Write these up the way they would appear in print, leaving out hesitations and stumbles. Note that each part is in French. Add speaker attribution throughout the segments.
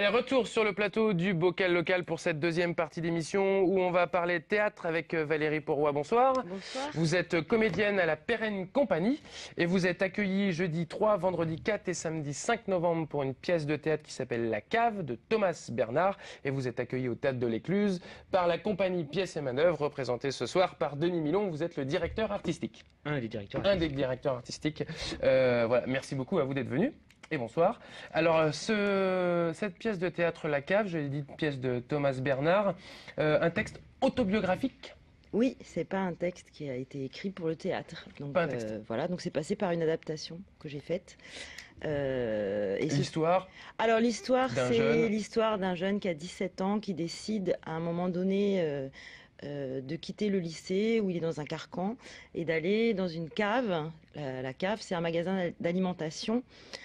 Speaker 1: Allez, retour sur le plateau du Bocal Local pour cette deuxième partie d'émission où on va parler théâtre avec Valérie Pourroy. Bonsoir.
Speaker 2: Bonsoir.
Speaker 1: Vous êtes comédienne à la Pérenne Compagnie et vous êtes accueillie jeudi 3, vendredi 4 et samedi 5 novembre pour une pièce de théâtre qui s'appelle La Cave de Thomas Bernard. Et vous êtes accueillie au Théâtre de l'Écluse par la compagnie Pièces et Manœuvres, représentée ce soir par Denis Milon. Vous êtes le directeur artistique.
Speaker 3: Un des directeurs
Speaker 1: Un des directeurs artistiques. Voilà, merci beaucoup à vous d'être venu. Et bonsoir. Alors, cette pièce de théâtre La Cave, je l'ai dit, pièce de Thomas Bernard, un texte autobiographique.
Speaker 2: Oui, c'est pas un texte qui a été écrit pour le théâtre. Donc,
Speaker 1: Pas un texte.
Speaker 2: voilà, donc c'est passé par une adaptation que j'ai faite.
Speaker 1: L'histoire.
Speaker 2: Alors l'histoire,
Speaker 1: d'un
Speaker 2: c'est
Speaker 1: jeune.
Speaker 2: l'histoire d'un jeune qui a 17 ans, qui décide à un moment donné de quitter le lycée où il est dans un carcan et d'aller dans une cave. La cave, c'est un magasin d'alimentation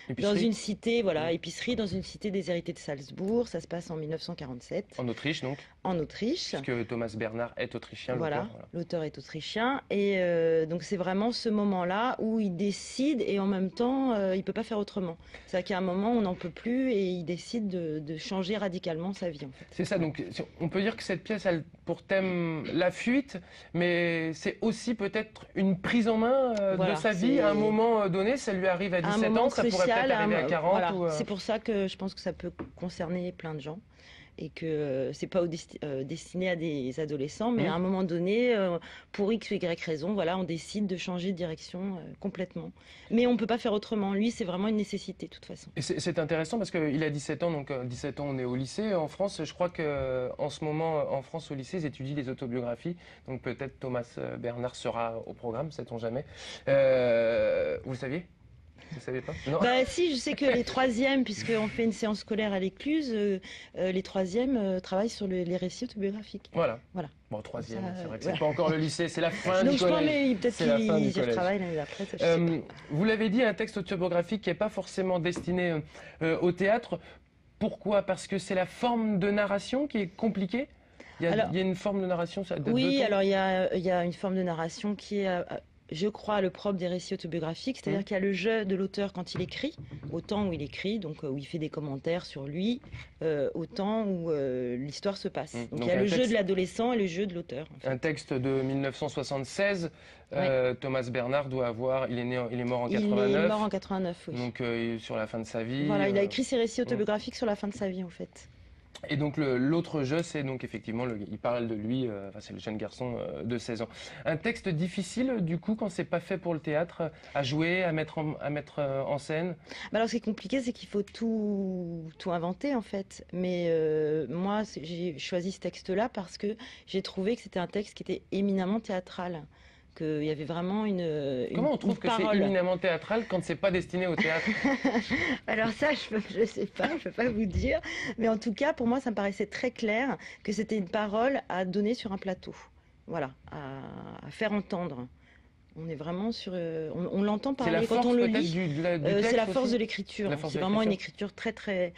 Speaker 2: dans
Speaker 1: Épicerie.
Speaker 2: une cité, voilà,
Speaker 1: Oui.
Speaker 2: épicerie dans une cité déshéritée de Salzbourg. Ça se passe en 1947
Speaker 1: En Autriche, donc,
Speaker 2: en Autriche.
Speaker 1: puisque Thomas Bernard est autrichien.
Speaker 2: Voilà,
Speaker 1: l'auteur, voilà.
Speaker 2: l'auteur est autrichien et donc c'est vraiment ce moment-là où il décide et en même temps il peut pas faire autrement. C'est-à-dire qu'à un moment on n'en peut plus et il décide de changer radicalement sa vie en fait.
Speaker 1: C'est ça, donc on peut dire que cette pièce a pour thème la fuite, mais c'est aussi peut-être une prise en main
Speaker 2: Voilà,
Speaker 1: de sa vie
Speaker 2: c'est
Speaker 1: à un moment donné. Ça lui arrive à
Speaker 2: Un
Speaker 1: 17
Speaker 2: moment
Speaker 1: ans, ça pourrait
Speaker 2: crucial,
Speaker 1: peut-être arriver à 40.
Speaker 2: voilà.
Speaker 1: Ou,
Speaker 2: C'est pour ça que je pense que ça peut concerner plein de gens et que c'est pas destiné à des adolescents, mais
Speaker 1: Mmh.
Speaker 2: à un moment donné, pour X ou Y raison, voilà, on décide de changer de direction complètement. Mais on peut pas faire autrement. Lui, c'est vraiment une nécessité de toute façon.
Speaker 1: Et c'est intéressant parce qu'il a 17 ans, donc 17 ans on est au lycée. En France, je crois qu'en ce moment, en France au lycée, ils étudient les autobiographies. Donc peut-être Thomas Bernard sera au programme, sait-on jamais. Vous le saviez? Vous ne savez pas? Non.
Speaker 2: Bah si, je sais que les troisièmes, puisqu'on fait une séance scolaire à l'Écluse, les troisièmes travaillent sur les récits autobiographiques.
Speaker 1: Voilà.
Speaker 2: Voilà.
Speaker 1: Bon, troisième,
Speaker 2: Ça,
Speaker 1: c'est vrai que
Speaker 2: voilà.
Speaker 1: c'est pas encore le lycée, c'est la fin
Speaker 2: Donc
Speaker 1: du
Speaker 2: je pense,
Speaker 1: collège.
Speaker 2: mais peut-être
Speaker 1: C'est la fin du
Speaker 2: qu'ils y
Speaker 1: collège.
Speaker 2: retravaillent l'année d'après. Ça, je sais pas.
Speaker 1: Vous l'avez dit, un texte autobiographique qui n'est pas forcément destiné au théâtre. Pourquoi? Parce que c'est la forme de narration qui est compliquée.
Speaker 2: Alors-
Speaker 1: Il y a une forme de narration, ça date de
Speaker 2: Oui,
Speaker 1: temps.
Speaker 2: alors il y a une forme de narration qui est, je crois, le propre des récits autobiographiques, c'est-à-dire qu'il y a le jeu de l'auteur quand il écrit, au temps où il écrit, donc où il fait des commentaires sur lui, au temps où l'histoire se passe. Donc il y a
Speaker 1: un
Speaker 2: le jeu
Speaker 1: texte-
Speaker 2: de l'adolescent et le jeu de l'auteur. En fait.
Speaker 1: Un texte de 1976. Thomas Bernard doit avoir. Il est mort en
Speaker 2: Il
Speaker 1: 89.
Speaker 2: est mort en 89, oui.
Speaker 1: Donc sur la fin de sa vie.
Speaker 2: Voilà, il a écrit ses récits autobiographiques sur la fin de sa vie, en fait.
Speaker 1: Et donc l'autre jeu, c'est donc effectivement, il parle de lui, c'est le jeune garçon de 16 ans. Un texte difficile, du coup, quand c'est pas fait pour le théâtre, à jouer, à mettre en scène.
Speaker 2: Bah alors, ce qui est compliqué, c'est qu'il faut tout inventer, en fait. Mais moi, j'ai choisi ce texte-là parce que j'ai trouvé que c'était un texte qui était éminemment théâtral. Qu'il y avait vraiment
Speaker 1: Comment on trouve
Speaker 2: une
Speaker 1: que c'est
Speaker 2: parole.
Speaker 1: éminemment théâtral quand c'est pas destiné au théâtre?
Speaker 2: Alors ça, je sais pas, je peux pas vous dire. Mais en tout cas, pour moi, ça me paraissait très clair que c'était une parole à donner sur un plateau. Voilà, à faire entendre. On est vraiment sur... on l'entend
Speaker 1: C'est la
Speaker 2: parler quand
Speaker 1: force
Speaker 2: on le
Speaker 1: peut-être
Speaker 2: lit.
Speaker 1: du texte
Speaker 2: C'est la force
Speaker 1: aussi
Speaker 2: de l'écriture.
Speaker 1: La force
Speaker 2: C'est
Speaker 1: de
Speaker 2: vraiment une
Speaker 1: l'écriture.
Speaker 2: écriture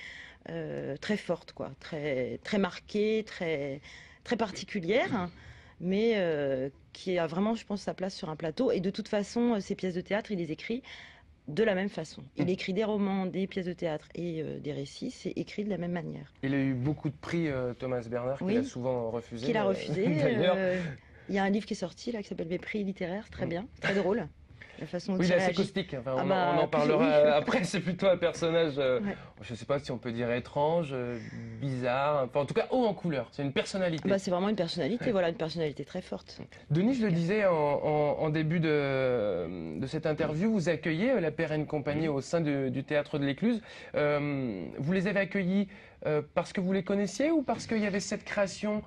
Speaker 2: très forte, quoi. Très marquée, très particulière, mais qui a vraiment, je pense, sa place sur un plateau. Et de toute façon, ces pièces de théâtre, il les écrit de la même façon. Il écrit des romans, des pièces de théâtre et des récits, c'est écrit de la même manière.
Speaker 1: Il a eu beaucoup de prix, Thomas Bernard, qu'il
Speaker 2: Oui.
Speaker 1: a souvent refusé.
Speaker 2: Qu'il a refusé.
Speaker 1: D'ailleurs.
Speaker 2: Il y a un livre qui est sorti là qui s'appelle Les prix littéraires, très bien, très drôle. La façon dont
Speaker 1: Oui, il est assez
Speaker 2: réagit.
Speaker 1: caustique. Enfin,
Speaker 2: Ah
Speaker 1: on
Speaker 2: bah,
Speaker 1: en parlera
Speaker 2: oui.
Speaker 1: après. C'est plutôt un personnage,
Speaker 2: Ouais.
Speaker 1: je ne sais pas si on peut dire étrange, bizarre, enfin, en tout cas haut en couleur. C'est une personnalité.
Speaker 2: Bah, c'est vraiment une personnalité, voilà, une personnalité très forte.
Speaker 1: Denis, je le disais en début de cette interview, vous accueillez la Pérenne Compagnie au sein du Théâtre de l'Écluse. Vous les avez accueillis parce que vous les connaissiez ou parce qu'il y avait cette création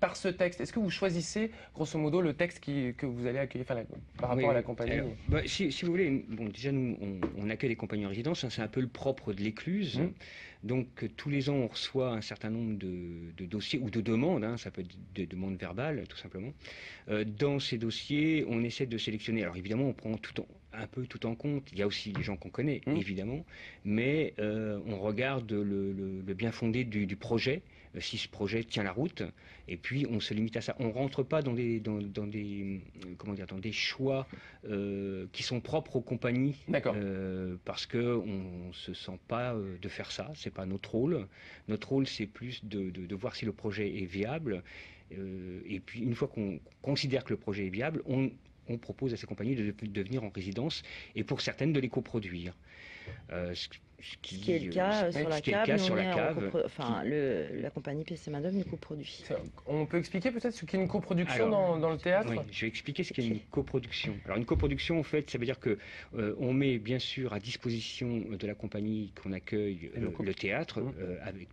Speaker 1: par ce texte? Est-ce que vous choisissez, grosso modo, le texte que vous allez accueillir par rapport à la compagnie?
Speaker 3: Alors, si vous voulez, bon, déjà nous, on accueille les compagnies en résidence, hein, c'est un peu le propre de l'Écluse. Donc tous les ans, on reçoit un certain nombre de dossiers ou de demandes, hein, ça peut être des demandes verbales, tout simplement. Dans ces dossiers, on essaie de sélectionner. Alors évidemment, on prend un peu tout en compte. Il y a aussi les gens qu'on connaît, évidemment, mais on regarde le bien fondé du projet, si ce projet tient la route, et puis on se limite à ça. On rentre pas dans des comment dire, dans des choix qui sont propres aux compagnies, parce que on se sent pas de faire ça. C'est pas notre rôle. Notre rôle, c'est plus de voir si le projet est viable. Et puis une fois qu'on considère que le projet est viable, on propose à ces compagnies de venir en résidence et pour certaines de les coproduire.
Speaker 2: Ce qui est le cas sur la cave. La compagnie Pièces et Main-d'œuvre nous coproduit.
Speaker 1: On peut expliquer peut-être ce qu'est une coproduction dans le théâtre?
Speaker 3: Oui, je vais expliquer ce qu'est une coproduction. Alors une coproduction, en fait, ça veut dire que on met bien sûr à disposition de la compagnie qu'on accueille le théâtre, avec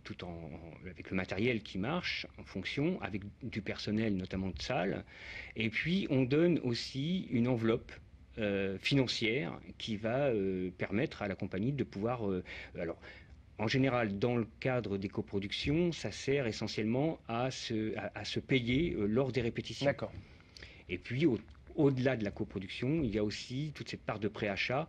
Speaker 3: le matériel qui marche en fonction, avec du personnel notamment de salle, et puis on donne aussi une enveloppe financière qui va permettre à la compagnie de pouvoir... alors, en général, dans le cadre des coproductions, ça sert essentiellement à se payer lors des répétitions.
Speaker 1: D'accord.
Speaker 3: Et puis, au-delà de la coproduction, il y a aussi toute cette part de préachat.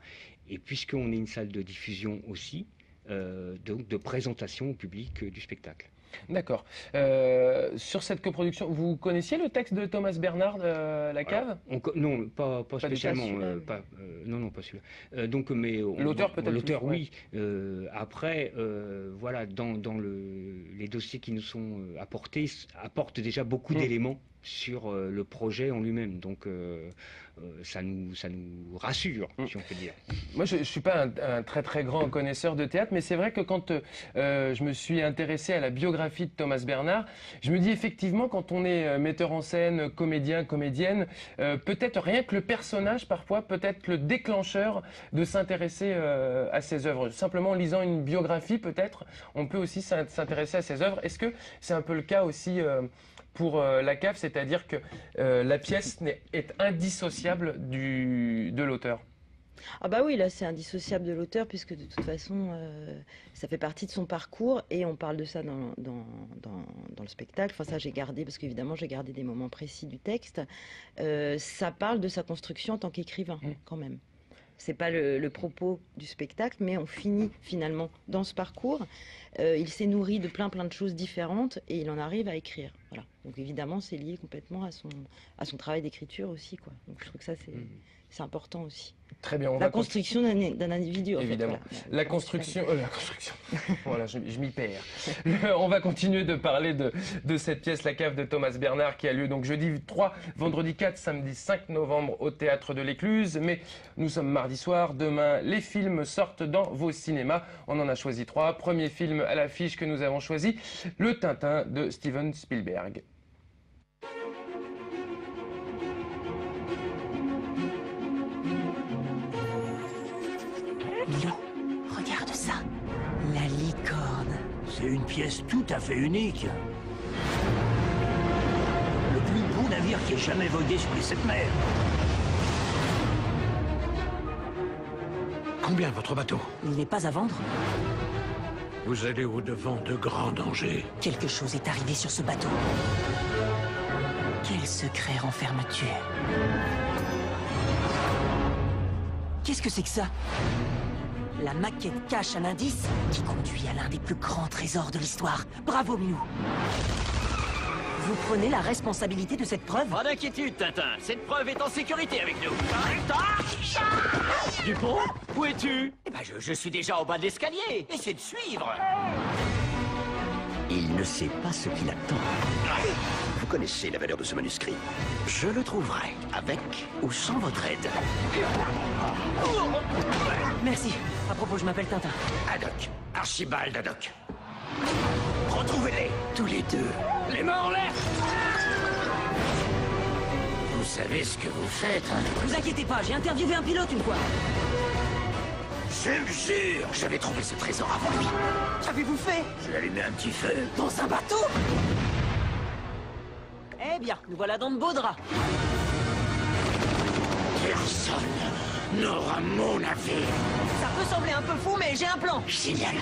Speaker 3: Et puisqu'on est une salle de diffusion aussi, donc de présentation au public du spectacle.
Speaker 1: D'accord. Sur cette coproduction, vous connaissiez le texte de Thomas Bernhard, La Cave?
Speaker 3: Non, pas spécialement. Non, pas celui-là. Donc, mais
Speaker 1: l'auteur peut-être.
Speaker 3: L'auteur, oui. Après, voilà, dans les dossiers qui nous sont apportés, apportent déjà beaucoup d'éléments sur le projet en lui-même. Donc, ça nous rassure, si on peut dire.
Speaker 1: Moi, je ne suis pas un très très grand connaisseur de théâtre, mais c'est vrai que quand je me suis intéressé à la biographie de Thomas Bernhard, je me dis effectivement, quand on est metteur en scène, comédien, comédienne, peut-être rien que le personnage, parfois, peut être le déclencheur de s'intéresser à ses œuvres. Simplement en lisant une biographie, peut-être, on peut aussi s'intéresser à ses œuvres. Est-ce que c'est un peu le cas aussi pour La Cave, c'est-à-dire que la pièce est indissociable de l'auteur?
Speaker 2: Ah bah oui, là c'est indissociable de l'auteur puisque de toute façon ça fait partie de son parcours et on parle de ça dans le spectacle. Enfin ça j'ai gardé parce qu'évidemment j'ai gardé des moments précis du texte. Ça parle de sa construction en tant qu'écrivain quand même. C'est pas le propos du spectacle, mais on finit finalement dans ce parcours. Il s'est nourri de plein de choses différentes et il en arrive à écrire. Voilà. Donc évidemment, c'est lié complètement à son travail d'écriture aussi, quoi. Donc je trouve que ça c'est important aussi.
Speaker 1: Très bien.
Speaker 2: La construction d'un individu.
Speaker 1: Évidemment.
Speaker 2: En fait,
Speaker 1: voilà. La construction. Voilà, je m'y perds. On va continuer de parler de cette pièce, La Cave de Thomas Bernhard, qui a lieu donc jeudi 3, vendredi 4, samedi 5 novembre au Théâtre de l'Écluse. Mais nous sommes mardi soir. Demain, les films sortent dans vos cinémas. On en a choisi 3. Premier film à l'affiche que nous avons choisi, Le Tintin de Steven Spielberg.
Speaker 4: Milo, regarde ça. La licorne.
Speaker 5: C'est une pièce tout à fait unique. Le plus beau navire qui ait jamais vogué sur les 7 mers.
Speaker 6: Combien votre bateau?
Speaker 4: Il n'est pas à vendre?
Speaker 6: Vous allez au-devant de grands dangers.
Speaker 4: Quelque chose est arrivé sur ce bateau. Quel secret renferme-tu? Qu'est-ce que c'est que ça? La maquette cache un indice qui conduit à l'un des plus grands trésors de l'histoire. Bravo, Milou. Vous prenez la responsabilité de cette preuve?
Speaker 5: Pas d'inquiétude, Tintin. Cette preuve est en sécurité avec nous. Dupont, où es-tu? Eh ben, je suis déjà au bas de l'escalier. Essaie de suivre. Il ne sait pas ce qu'il attend. Vous connaissez la valeur de ce manuscrit. Je le trouverai, avec ou sans votre aide.
Speaker 4: Merci. À propos, je m'appelle Tintin.
Speaker 5: Haddock. Archibald Haddock. Retrouvez-les, tous les deux. Les mains en l'air. Vous savez ce que vous faites, hein?
Speaker 4: Vous inquiétez pas, j'ai interviewé un pilote une fois.
Speaker 5: Je le jure, j'avais trouvé ce trésor avant lui.
Speaker 4: Qu'avez-vous fait?
Speaker 5: J'ai allumé un petit feu.
Speaker 4: Dans un bateau? Eh bien, nous voilà dans de beaux draps.
Speaker 5: Personne n'aura mon navire.
Speaker 4: Ça peut sembler un peu fou, mais j'ai un plan.
Speaker 5: Génial.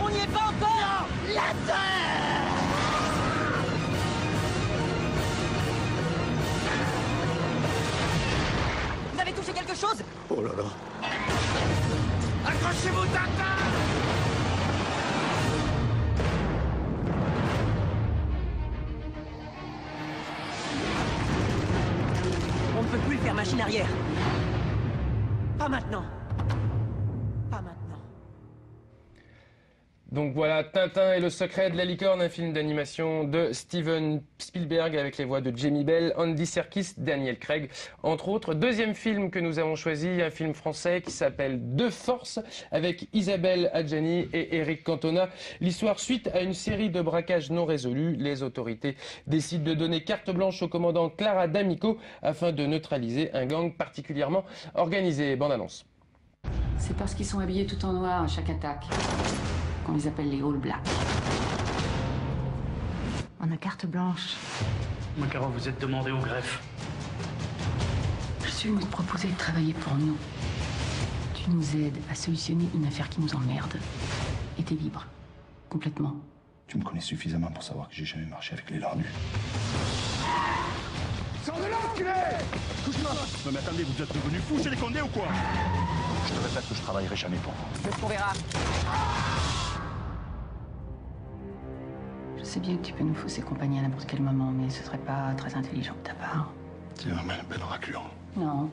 Speaker 4: On n'y est pas encore.
Speaker 5: La terre.
Speaker 4: chose?
Speaker 5: Oh là là.
Speaker 6: Accrochez-vous, Tintin!
Speaker 4: On ne peut plus faire machine arrière. Pas maintenant. Pas maintenant.
Speaker 1: Donc voilà, Tintin et le secret de la licorne, un film d'animation de Steven Spielberg avec les voix de Jamie Bell, Andy Serkis, Daniel Craig, entre autres. Deuxième film que nous avons choisi, un film français qui s'appelle De Force, avec Isabelle Adjani et Eric Cantona. L'histoire suite à une série de braquages non résolus. Les autorités décident de donner carte blanche au commandant Clara D'Amico afin de neutraliser un gang particulièrement organisé. Bande annonce.
Speaker 7: C'est parce qu'ils sont habillés tout en noir à chaque attaque qu'on les appelle les All Blacks.
Speaker 8: On a carte blanche.
Speaker 9: Makarov, vous êtes demandé au greffe.
Speaker 7: Je suis venu te proposer de travailler pour nous. Tu nous aides à solutionner une affaire qui nous emmerde. Et t'es libre. Complètement.
Speaker 10: Tu me connais suffisamment pour savoir que j'ai jamais marché avec les lardus.
Speaker 6: Sors de là, enculé!
Speaker 10: Couche-moi! Non mais attendez, vous êtes devenus fous, j'ai des condés ou quoi? Je te répète que je travaillerai jamais pour vous.
Speaker 7: C'est ce qu'on verra. Je sais bien que tu peux nous fausser compagnie à n'importe quel moment, mais ce serait pas très intelligent de ta part.
Speaker 10: Tiens, mais belle raclure.
Speaker 7: Non.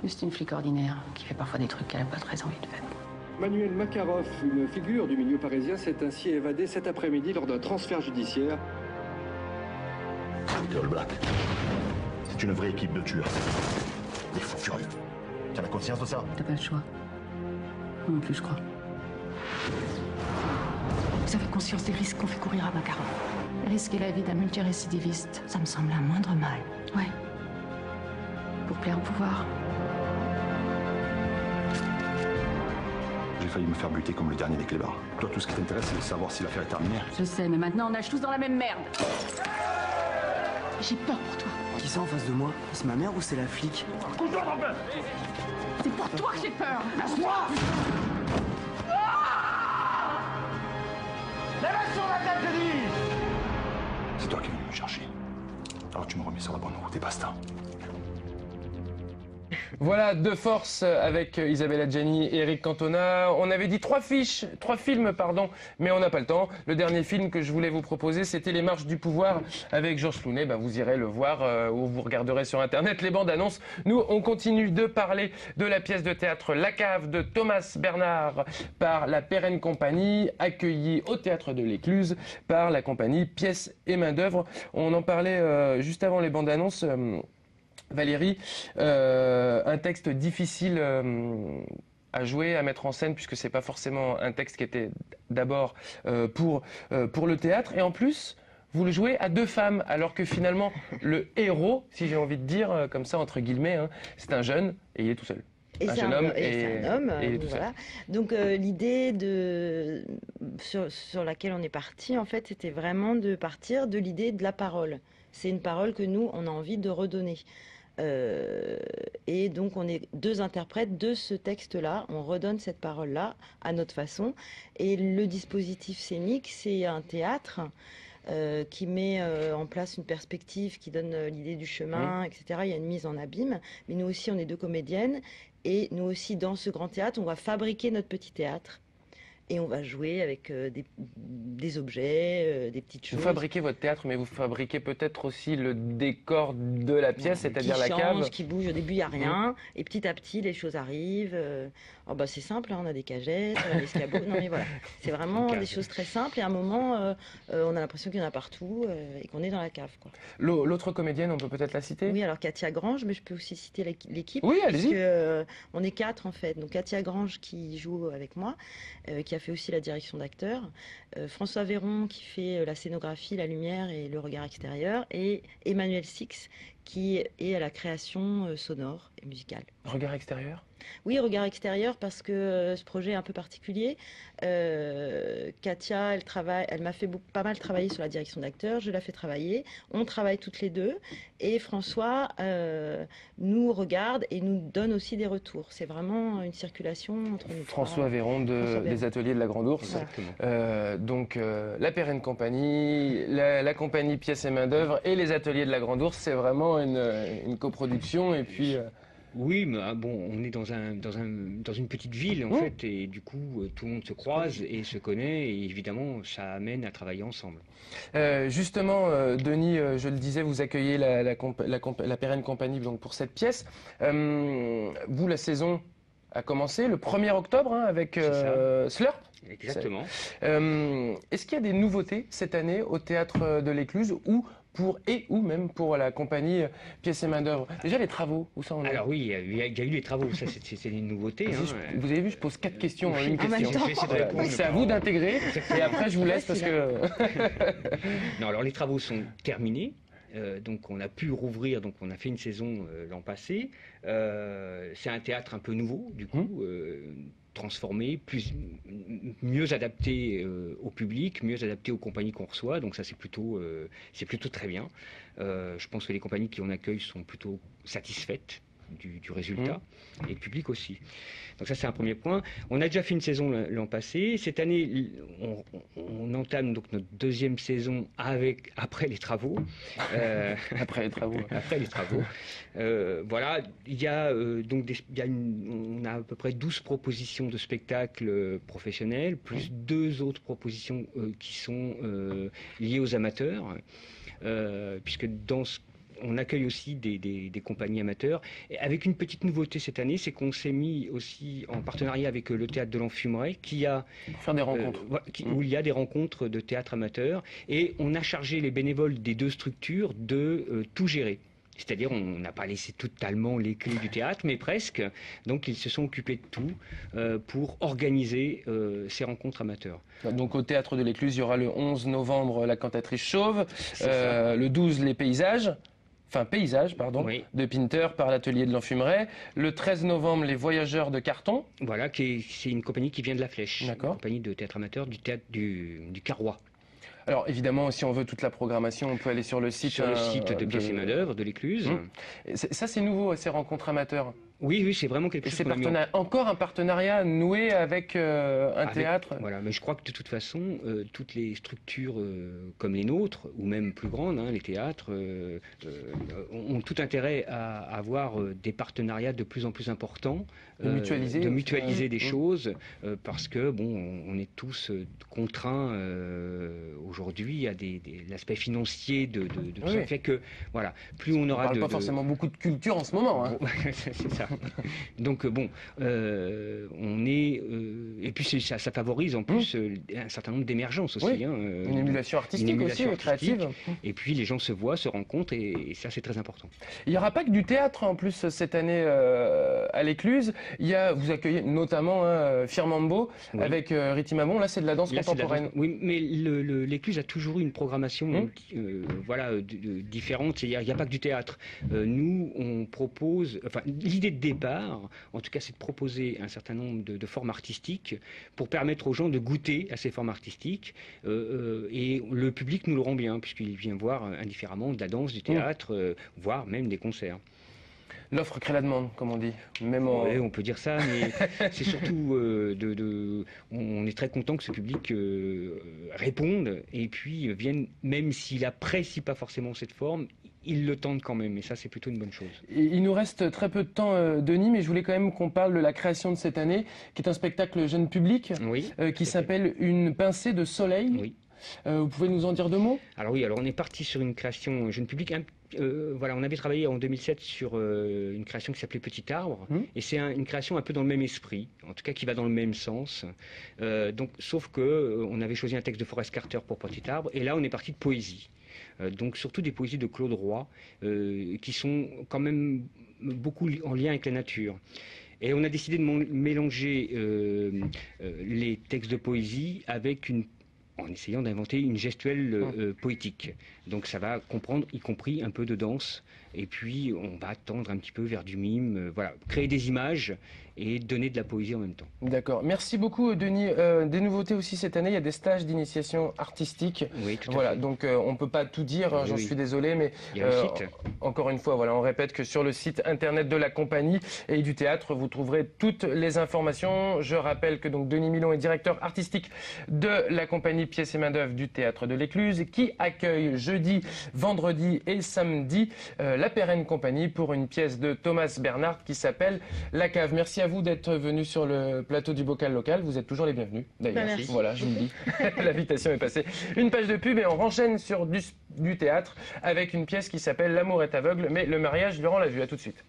Speaker 7: Juste une flic ordinaire qui fait parfois des trucs qu'elle a pas très envie de faire.
Speaker 11: Manuel Makarov, une figure du milieu parisien, s'est ainsi évadé cet après-midi lors d'un transfert judiciaire.
Speaker 10: Les All Blacks. C'est une vraie équipe de tueurs. Des fous furieux. Tu as la conscience de ça?
Speaker 7: T'as pas le choix. Moi non plus, je crois. Vous avez conscience des risques qu'on fait courir à Makarov?
Speaker 8: Risquer la vie d'un multirécidiviste, ça me semble un moindre mal.
Speaker 7: Ouais. Pour plaire au pouvoir.
Speaker 10: J'ai failli me faire buter comme le dernier des clébards. Toi, tout ce qui t'intéresse, c'est de savoir si l'affaire est terminée.
Speaker 7: Je sais, mais maintenant on nage tous dans la même merde. J'ai peur pour toi.
Speaker 12: Qui c'est en face de moi? C'est ma mère ou c'est la flic?
Speaker 7: C'est pour toi que j'ai peur.
Speaker 6: Lâche-moi! Les mains sur la tête, je dis!
Speaker 10: C'est toi qui es venu me chercher. Alors tu me remets sur la bonne route et basta.
Speaker 1: Voilà, De Force avec Isabelle Adjani et Eric Cantona. On avait dit trois films, mais on n'a pas le temps. Le dernier film que je voulais vous proposer, c'était Les Marches du Pouvoir avec Georges Clooney. Vous irez le voir ou vous regarderez sur Internet les bandes annonces. Nous, on continue de parler de la pièce de théâtre La Cave de Thomas Bernard par la Perrenne Compagnie, accueillie au Théâtre de l'Écluse par la compagnie Pièces et Main d'œuvre. On en parlait juste avant les bandes annonces. Valérie, un texte difficile à jouer, à mettre en scène, puisque c'est pas forcément un texte qui était d'abord pour le théâtre. Et en plus, vous le jouez à deux femmes, alors que finalement, le héros, si j'ai envie de dire, comme ça, entre guillemets, hein, c'est un jeune et il est tout seul.
Speaker 2: Et c'est un homme,
Speaker 1: et il est tout
Speaker 2: voilà. Donc l'idée sur laquelle on est parti, en fait, c'était vraiment de partir de l'idée de la parole. C'est une parole que nous, on a envie de redonner. Et donc on est deux interprètes de ce texte-là, on redonne cette parole-là à notre façon. Et le dispositif scénique, c'est un théâtre qui met en place une perspective, qui donne l'idée du chemin, etc. Il y a une mise en abîme. Mais nous aussi, on est deux comédiennes. Et nous aussi, dans ce grand théâtre, on va fabriquer notre petit théâtre. Et on va jouer avec des objets, des petites choses.
Speaker 1: Vous fabriquez votre théâtre, mais vous fabriquez peut-être aussi le décor de la pièce, c'est-à-dire la cave.
Speaker 2: Qui bouge. Au début, il n'y a rien. Et petit à petit, les choses arrivent. C'est simple, hein, on a des cagettes, on a des escabeaux. Non, mais voilà. C'est vraiment des choses très simples. Et à un moment, on a l'impression qu'il y en a partout et qu'on est dans la cave, quoi.
Speaker 1: L'autre comédienne, on peut peut-être la citer?
Speaker 2: Oui, alors Katia Grange, mais je peux aussi citer l'équipe.
Speaker 1: Oui, allez-y.
Speaker 2: On est 4, en fait. Donc Katia Grange qui joue avec moi, qui a fait aussi la direction d'acteur. François Véron qui fait la scénographie, la lumière et le regard extérieur. Et Emmanuel Six qui est à la création sonore et musicale.
Speaker 1: Regard extérieur?
Speaker 2: Oui, regard extérieur parce que ce projet est un peu particulier. Katia, elle m'a fait pas mal travailler sur la direction d'acteur, je la fais travailler, on travaille toutes les deux et François nous regarde et nous donne aussi des retours. C'est vraiment une circulation entre nous.
Speaker 1: François Véron des Ateliers de la Grande Ourse. Donc la Perrenne Compagnie, la compagnie Pièces et Main d'œuvre et les Ateliers de la Grande Ourse, c'est vraiment une coproduction et puis...
Speaker 3: Oui, mais bon, on est dans une petite ville en fait, et du coup tout le monde se croise et se connaît, et évidemment ça amène à travailler ensemble.
Speaker 1: Justement, Denis, je le disais, vous accueillez la Pérenne Compagnie donc, pour cette pièce. Vous, la saison a commencé le 1er octobre hein, avec Slurp.
Speaker 3: Exactement.
Speaker 1: Est-ce qu'il y a des nouveautés cette année au Théâtre de l'Écluse ou même pour la compagnie Pièces et Main d'œuvre? Déjà les travaux, où ça en est?
Speaker 3: Alors oui, il y a eu les travaux, ça c'est une nouveauté. Hein.
Speaker 1: Vous avez vu, je pose 4 questions en une question.
Speaker 3: Voilà.
Speaker 1: C'est à vous d'intégrer et après je vous laisse parce que...
Speaker 3: Non, alors les travaux sont terminés. Donc on a pu rouvrir, donc on a fait une saison l'an passé. C'est un théâtre un peu nouveau, du coup, transformé, mieux adapté au public, mieux adapté aux compagnies qu'on reçoit. Donc ça c'est plutôt très bien. Je pense que les compagnies qui on accueille sont plutôt satisfaites du résultat et le public aussi. Donc ça c'est un premier point. On a déjà fait une saison l'an passé. Cette année on entame donc notre deuxième saison après les travaux.
Speaker 1: Après les travaux.
Speaker 3: Après les travaux. Voilà, il y a on a à peu près 12 propositions de spectacles professionnels, plus 2 autres propositions qui sont liées aux amateurs, puisque on accueille aussi des compagnies amateurs. Et avec une petite nouveauté cette année, c'est qu'on s'est mis aussi en partenariat avec le théâtre de l'Enfumeray, qui a
Speaker 1: faire des rencontres,
Speaker 3: où il y a des rencontres de théâtre amateur, et on a chargé les bénévoles des 2 structures de tout gérer. C'est-à-dire, on n'a pas laissé totalement les clés du théâtre, mais presque. Donc, ils se sont occupés de tout pour organiser ces rencontres amateurs.
Speaker 1: Donc, au Théâtre de l'Écluse, il y aura le 11 novembre la cantatrice Chauve, le 12 les paysages, de Pinter par l'atelier de l'Enfumeray. Le 13 novembre, les Voyageurs de Carton.
Speaker 3: Voilà, c'est une compagnie qui vient de La Flèche. D'accord. Une compagnie de théâtre amateur du théâtre du Carrois.
Speaker 1: Alors évidemment, si on veut toute la programmation, on peut aller sur le site.
Speaker 3: Sur le site de Pièces et Main d'œuvre de l'Écluse.
Speaker 1: Ça c'est nouveau, ces rencontres amateurs.
Speaker 3: Oui, c'est vraiment quelque chose.
Speaker 1: C'est encore un partenariat noué avec un théâtre.
Speaker 3: Voilà, mais je crois que de toute façon, toutes les structures comme les nôtres, ou même plus grandes, les théâtres, ont tout intérêt à avoir des partenariats de plus en plus importants,
Speaker 1: de mutualiser
Speaker 3: des choses, parce que on est tous contraints aujourd'hui à l'aspect financier de tout ça fait que voilà, plus on aura
Speaker 1: parle pas forcément beaucoup de culture en ce moment.
Speaker 3: C'est ça. Donc on est et puis ça favorise en plus un certain nombre d'émergences aussi.
Speaker 1: Une émulation artistique aussi, créative.
Speaker 3: Et puis les gens se voient, se rencontrent et ça c'est très important.
Speaker 1: Il n'y aura pas que du théâtre en plus cette année à l'Écluse. Vous accueillez notamment Firmambo avec Riti Mamon. Là c'est de la danse contemporaine.
Speaker 3: Oui, mais l'Écluse a toujours eu une programmation différente. Il n'y a pas que du théâtre. Nous on propose, l'idée de départ, en tout cas, c'est de proposer un certain nombre de formes artistiques pour permettre aux gens de goûter à ces formes artistiques. Et le public nous le rend bien, puisqu'il vient voir indifféremment de la danse, du théâtre, voire même des concerts.
Speaker 1: L'offre crée la demande, comme on dit.
Speaker 3: Oui, on peut dire ça, mais c'est surtout on est très content que ce public réponde et puis vienne, même s'il apprécie pas forcément cette forme, ils le tentent quand même, et ça c'est plutôt une bonne chose.
Speaker 1: Il nous reste très peu de temps, Denis, mais je voulais quand même qu'on parle de la création de cette année, qui est un spectacle jeune public, qui s'appelle Une pincée de soleil.
Speaker 3: Oui.
Speaker 1: Vous pouvez nous en dire 2 mots?
Speaker 3: Alors oui, on est parti sur une création jeune public. On avait travaillé en 2007 sur une création qui s'appelait Petit Arbre, et c'est une création un peu dans le même esprit, en tout cas qui va dans le même sens. Sauf que on avait choisi un texte de Forest Carter pour Petit Arbre, et là on est parti de poésie. Donc surtout des poésies de Claude Roy, qui sont quand même beaucoup en lien avec la nature. Et on a décidé de mélanger les textes de poésie avec en essayant d'inventer une gestuelle poétique. Donc ça va comprendre y compris un peu de danse, et puis on va tendre un petit peu vers du mime, créer des images et donner de la poésie en même temps.
Speaker 1: D'accord. Merci beaucoup, Denis. Des nouveautés aussi cette année, il y a des stages d'initiation artistique.
Speaker 3: Oui, tout à fait.
Speaker 1: Donc on ne peut pas tout dire, j'en suis désolé, mais
Speaker 3: il y a un site.
Speaker 1: Encore une fois, on répète que sur le site internet de la compagnie et du théâtre, vous trouverez toutes les informations. Je rappelle que donc Denis Milon est directeur artistique de la compagnie Pièces et Main d'œuvre du Théâtre de l'Écluse, qui accueille jeudi, vendredi et samedi La Perrenne Compagnie pour une pièce de Thomas Bernhard qui s'appelle La Cave. Merci à vous d'être venu sur le plateau du Bocal Local. Vous êtes toujours les bienvenus d'ailleurs. Voilà, je vous le dis. L'invitation est passée. Une page de pub et on enchaîne sur du théâtre avec une pièce qui s'appelle L'amour est aveugle, mais le mariage durant la vue. À tout de suite.